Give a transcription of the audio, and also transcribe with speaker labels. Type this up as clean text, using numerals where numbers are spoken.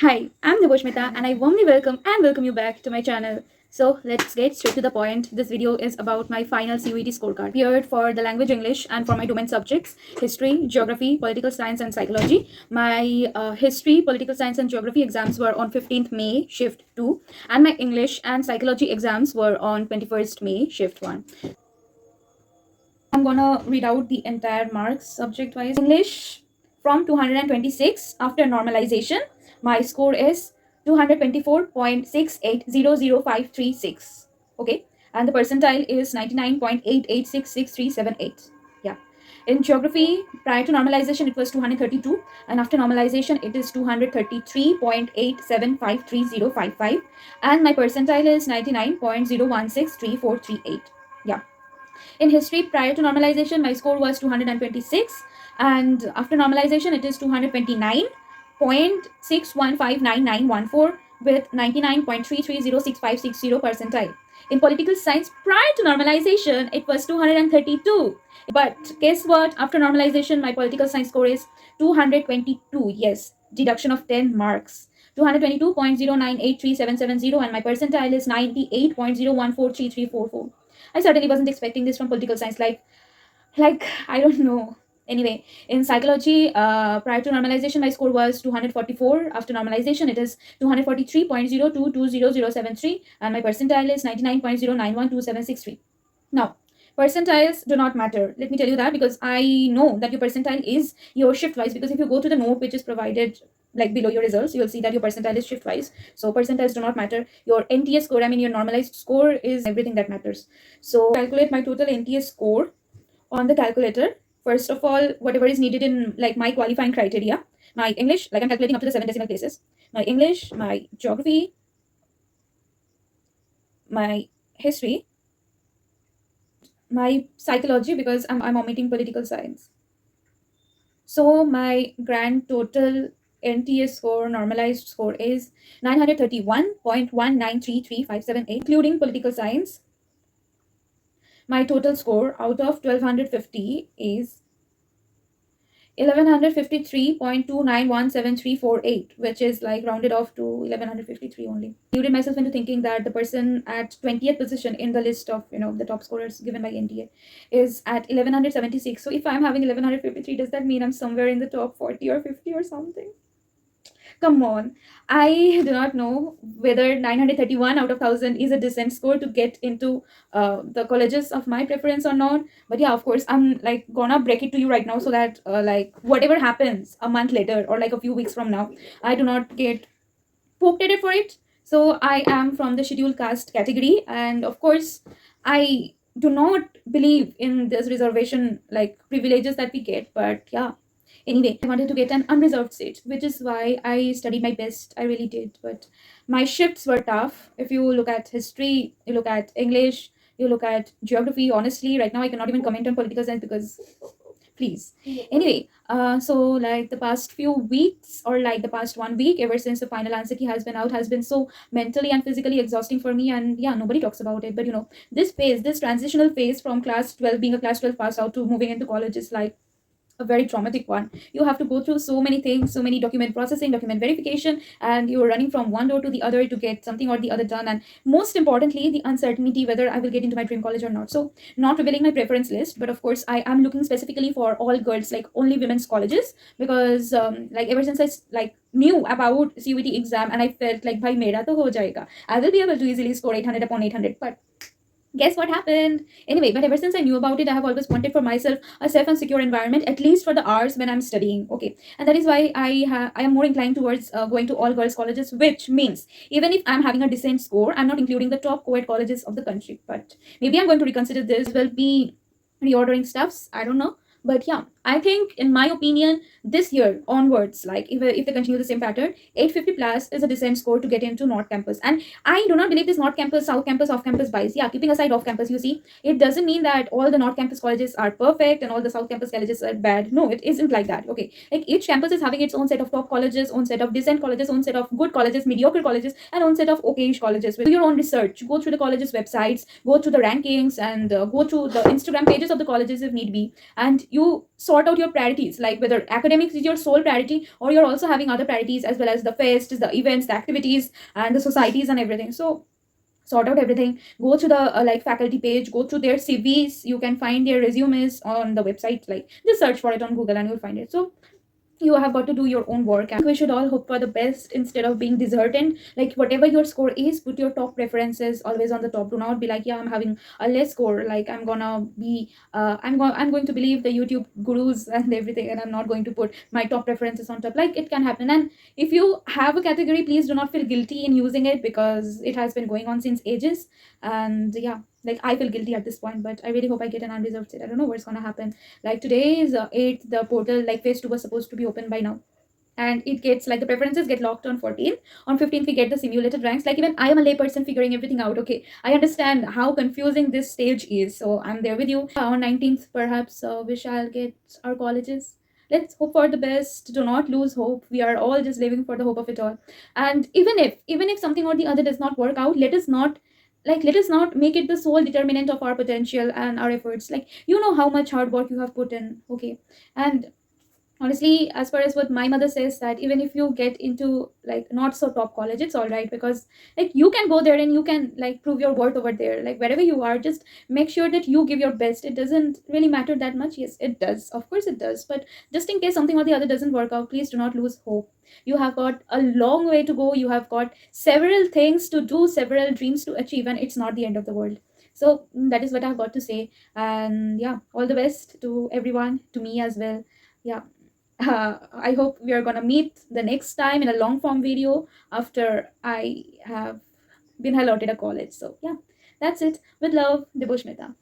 Speaker 1: Hi, I'm Niboshmita and I warmly welcome you back to my channel. So let's get straight to the point. This video is about my final CUET scorecard. Appeared for the language English and for my domain subjects, history, geography, political science and psychology. My history, political science and geography exams were on 15th May, shift 2, and my English and psychology exams were on 21st May, shift 1. I'm gonna read out the entire marks subject wise. English from 226 after normalization. My score is 224.6800536. Okay. And the percentile is 99.886637. Yeah. In geography, prior to normalization, it was 232. And after normalization, it is 233.87530555. And my percentile is 99.01634338. Yeah. In history, prior to normalization, my score was 226, and after normalization, it is 229.61599914 with 99.33065560 percentile. In political science, prior to normalization, it was 232. But guess what? After normalization, my political science score is 222. Yes, deduction of 10 marks. 222.0983770, and my percentile is 98.0143344. I certainly wasn't expecting this from political science. Like I don't know. Anyway, in psychology, prior to normalization, my score was 244. After normalization, it is 243.02200073, and my percentile is 99.0912763. Now, percentiles do not matter. Let me tell you that, because I know that your percentile is your shift wise. Because if you go to the note which is provided like below your results, you will see that your percentile is shift wise. So percentiles do not matter. Your NTS score, I mean your normalized score, is everything that matters. So calculate my total NTS score on the calculator. First of all, whatever is needed in like my qualifying criteria, my English, like I'm calculating up to the 7 decimal places, my English, my geography, my history, my psychology, because I'm omitting political science. So my grand total NTS score, normalized score, is 931.1933578, including political science. My total score out of 1250 is 1153.291738, which is like rounded off to 1153 only. Lured myself into thinking that the person at 20th position in the list of the top scorers given by NTA is at 1176. So if I'm having 1153, does that mean I'm somewhere in the top 40 or 50 or something? Come on. I do not know whether 931 out of 1000 is a decent score to get into the colleges of my preference or not. But yeah, of course, I'm like gonna break it to you right now, so that like whatever happens a month later or like a few weeks from now, I do not get poked at it for it. So I am from the scheduled caste category, and of course, I do not believe in this reservation like privileges that we get. But yeah, anyway, I wanted to get an unreserved seat, which is why I studied my best. I really did. But my shifts were tough. If you look at history, you look at English, you look at geography. Honestly, right now I cannot even comment on political science because please. Anyway, so like the past few weeks, or like the past 1 week, ever since the final answer key has been out, has been so mentally and physically exhausting for me. And yeah, nobody talks about it. But this phase, this transitional phase from class 12, being a class 12 pass out, to moving into college is like a very traumatic one. You have to go through so many things, so many document processing, document verification, and you're running from one door to the other to get something or the other done. And most importantly, the uncertainty whether I will get into my dream college or not. So not revealing my preference list, but of course I am looking specifically for all girls, like only women's colleges, because like ever since like knew about CUET exam, and I felt like bhai mera to ho jayega, I will be able to easily score 800 upon 800. But guess what happened? Anyway, but ever since I knew about it, I have always wanted for myself a safe and secure environment, at least for the hours when I'm studying. Okay, and that is why I am more inclined towards going to all girls colleges, which means even if I'm having a decent score, I'm not including the top co-ed colleges of the country. But maybe I'm going to reconsider this. Will be reordering stuffs, I don't know. But yeah, I think in my opinion, this year onwards, like if they continue the same pattern, 850 plus is a decent score to get into North Campus. And I do not believe this North Campus, South Campus, off campus bias. Yeah, keeping aside off campus, you see, it doesn't mean that all the North Campus colleges are perfect and all the South Campus colleges are bad. No, it isn't like that. Okay, like each campus is having its own set of top colleges, own set of decent colleges, own set of good colleges, mediocre colleges, and own set of okayish colleges. Do your own research, go through the colleges' websites, go through the rankings, and go through the Instagram pages of the colleges if need be, and you sort out your priorities, like whether academics is your sole priority or you're also having other priorities as well as the fests, the events, the activities, and the societies and everything. So sort out everything, go to the like faculty page, go to their cvs, you can find their resumes on the website, like just search for it on google and you'll find it. So you have got to do your own work. And we should all hope for the best instead of being disheartened. Like whatever your score is, put your top preferences always on the top. Do not be like, yeah, I'm having a less score, like I'm gonna be I'm going to believe the youtube gurus and everything, and I'm not going to put my top preferences on top. Like it can happen. And if you have a category, please do not feel guilty in using it, because it has been going on since ages. And yeah, like I feel guilty at this point, but I really hope I get an unreserved seat. I don't know what's gonna happen. Like today is 8th, the portal like phase 2 was supposed to be open by now, and it gets like the preferences get locked on 14th. On 15th we get the simulated ranks. Like even I am a layperson figuring everything out. Okay, I understand how confusing this stage is, so I'm there with you. On 19th perhaps we shall get our colleges. Let's hope for the best. Do not lose hope. We are all just living for the hope of it all. And even if something or the other does not work out, let us not make it the sole determinant of our potential and our efforts. Like you know how much hard work you have put in. Okay. And honestly, as far as what my mother says, that even if you get into like not so top college, it's all right, because like you can go there and you can like prove your worth over there. Like wherever you are, just make sure that you give your best. It doesn't really matter that much. Yes, it does, of course it does, but just in case something or the other doesn't work out, please do not lose hope. You have got a long way to go. You have got several things to do, several dreams to achieve, and it's not the end of the world. So that is what I've got to say. And yeah, all the best to everyone, to me as well. Yeah. I hope we are gonna meet the next time in a long form video after I have been allotted a college. So yeah, that's it. With love, Dibushmita.